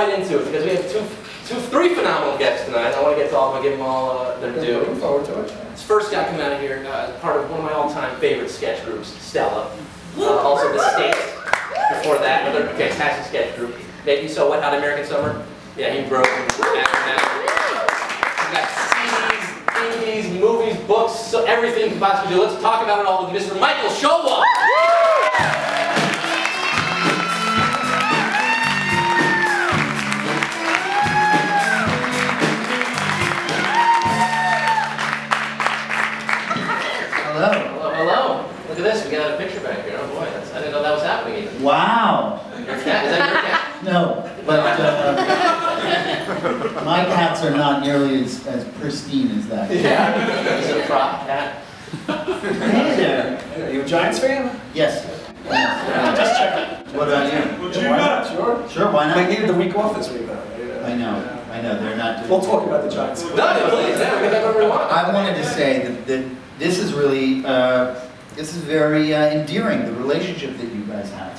right into it because we have three phenomenal guests tonight. I want to get to all of them, give them all their due. Looking forward to it. This first guy coming out of here, part of one of my all-time favorite sketch groups, Stella. Also the States. Before that, another fantastic sketch group. Maybe So What, Hot American Summer? Yeah, he broke. He's got CDs, DVDs, movies, books, so everything you can possibly do. Let's talk about it all with Mr. Michael Showalter. Hello. Hello, hello. Look at this, we got a picture back here. Oh boy, I didn't know that was happening even. Wow. Your cat, is that your cat? No, but my cats are not nearly as pristine as that. Yeah. Is it a prop cat? Hey there. Are you a Giants fan? Yes. Just checking. What about you? Why not? Sure. Sure, why not? They needed the week off this week, though. I know, they're not doing. We'll talk about the Giants. No, please, yeah, we can have whatever we want. I wanted to say that this is really, this is very endearing, the relationship that you guys have.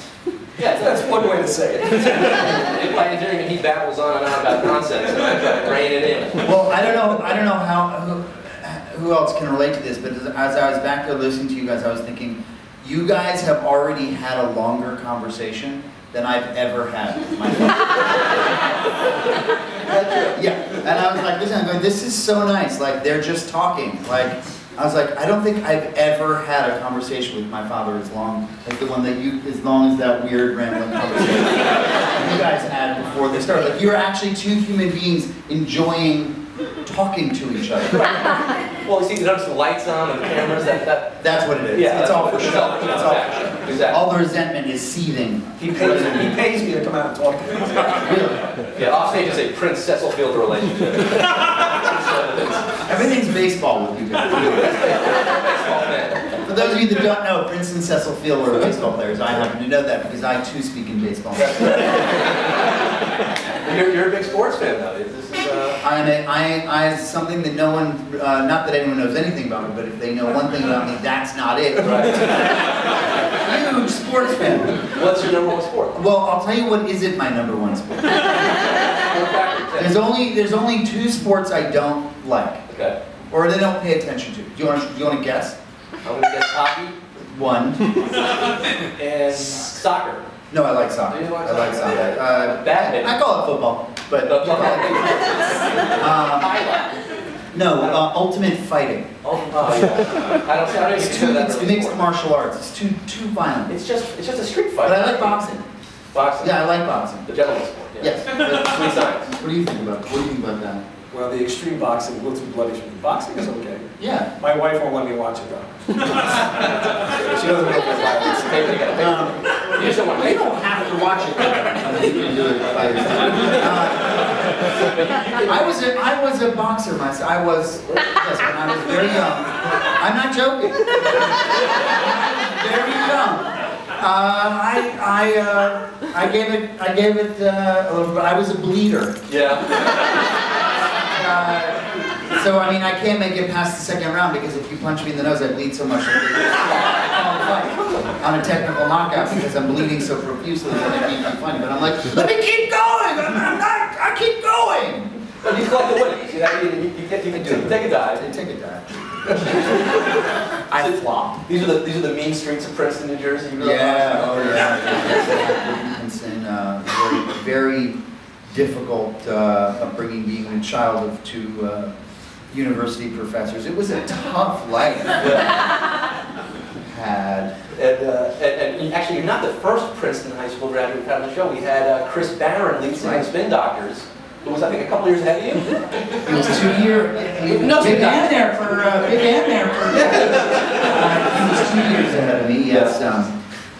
Yeah, That's one way to say it. By endearing, he babbles on and on about nonsense, and I try to rein it in. Well, I don't know who else can relate to this, but as I was back there listening to you guys, I was thinking, you guys have already had a longer conversation than I've ever had with my father. Yeah, and I was like, listen, I'm going, this is so nice, like, they're just talking, like, I was like, I don't think I've ever had a conversation with my father as long as the one that as long as that weird rambling conversation you guys had before this started. Like, you're actually two human beings enjoying talking to each other. Well, you see, there's the lights on and the cameras. That's what it is. Yeah, it's all for show. show. It's all for show. Exactly. All the resentment is seething. He pays me to come out and talk to him. Really? Yeah, offstage is a Prince Cecil Field relationship. Everything's baseball with you guys. For those of you that don't know, Princeton and Cecil Field were baseball players. I happen to know that because I too speak in baseball. You're a big sports fan, though. This is, I something that no one, not that anyone knows anything about me, but if they know one thing about me, that's not it. Right. Huge sports fan. What's your number one sport? Well, I'll tell you what isn't my number one sport. There's only two sports I don't like. Okay. Or they don't pay attention to. Do you want to guess? I'm going to guess hockey. One. And soccer. No, I like soccer. Do you like I like soccer. Badminton. I call it football, but you call it no, ultimate fighting. Oh, yeah. I don't even It's mixed martial arts. It's too violent. It's just a street fight. But I like boxing. Boxing? Yeah, I like boxing. The gentleman's sport. Yeah. Yes. Sweet science. What do you think about that? Well, the extreme boxing, a little too bloody for me. Boxing is okay. Yeah. My wife won't let me watch it, though. She doesn't like violence. You just don't want to You don't have to watch it. You can do it by yourself. I was a boxer myself. Yes, when I was very young. I'm not joking. When I was very young. I gave it a little bit. I was a bleeder. Yeah. So I mean, I can't make it past the second round because if you punch me in the nose, I bleed so much. I'm a technical knockout because I'm bleeding so profusely that I can't keep fighting. But I'm like, let me keep going. I keep going. But you collect the winnings. You can take a dive. Take a dive. I flop. These are the mean streets of Princeton, New Jersey. Yeah. Oh yeah. Princeton, very difficult upbringing, being a child of two university professors. It was a tough life. And actually, you're not the first Princeton High School graduate we've had on the show. We had Chris Barron, lead singer of Spin Doctors, who was, I think, a couple years ahead of you. He was 2 years. Big man there for. He was 2 years ahead of me. Yes.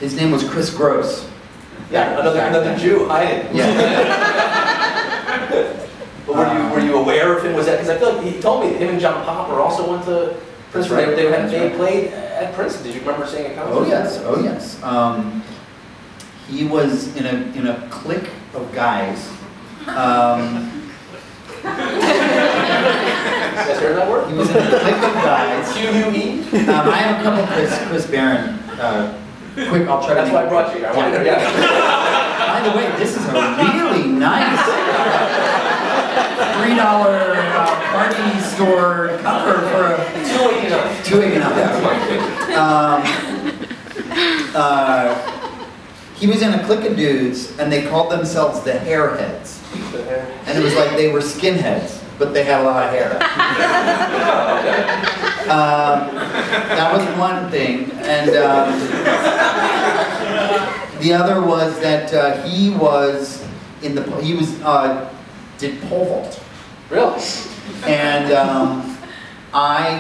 His name was Chris Gross. Yeah, another Jew hiding. Yeah. But were you aware of him? Was that because I feel like he told me him and John Popper also went to Princeton. Right. They played at Princeton. Did you remember seeing a concert? Oh yes. Oh yes. He was in a clique of guys. You guys heard that word? He was in a clique of guys. Q-U-E? I have a couple Chris Barron. Quick, I'll try to. That's why I brought you here. I wanted to. Yeah. by the way, this is a really nice $3 party store cover for a $2.89. He was in a clique of dudes, and they called themselves the Hairheads. And it was like they were skinheads, but they had a lot of hair. That was one thing, and the other was that he did pole vault. Really? And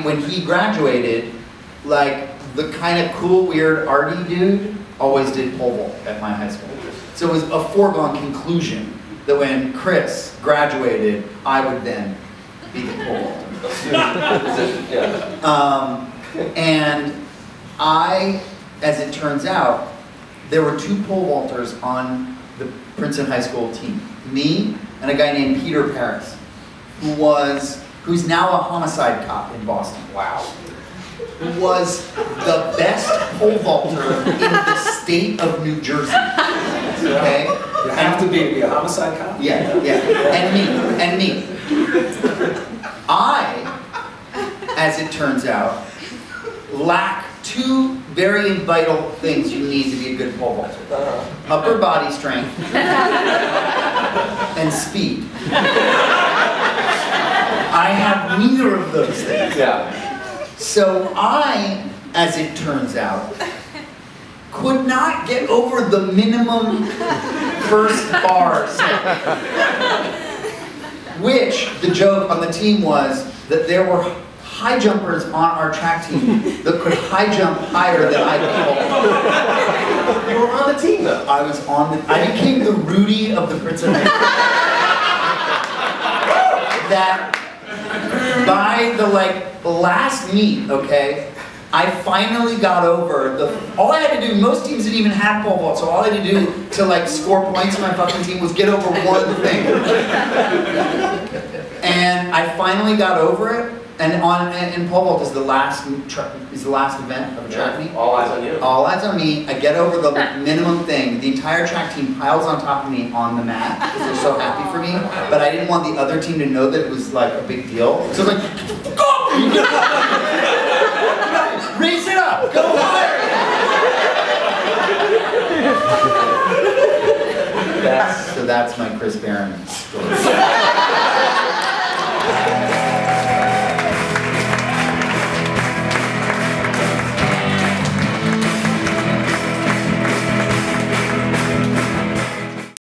when he graduated, like the kind of cool, weird, arty dude always did pole vault at my high school. So it was a foregone conclusion that when Chris graduated, I would then be the pole vaulter. And as it turns out, there were 2 pole vaulters on the Princeton High School team. Me and a guy named Peter Paris, who's now a homicide cop in Boston. Wow. Who was the best pole vaulter in the state of New Jersey. Okay? You have to be a homicide cop? Yeah. And me. I, as it turns out, lack 2 very vital things you need to be a good pole vaulter. Upper body strength and speed. I have neither of those things. Yeah. So I, as it turns out, could not get over the minimum first bar set. Which, the joke on the team was that there were high jumpers on our track team that could high jump higher than I could. You were on the team though. I became the Rudy of the Princeton. That by the last meet, okay, I finally got over all I had to do, most teams didn't even have pole vault, so all I had to do to score points in my fucking team was get over one thing. And I finally got over it, and pole vault is the last event of a track meet. All eyes on you. All eyes on me. I get over the minimum thing. The entire track team piles on top of me on the mat because they're so happy for me. But I didn't want the other team to know that it was like a big deal. So I was like, go! Raise it up! Go higher! So that's my Chris Barron story.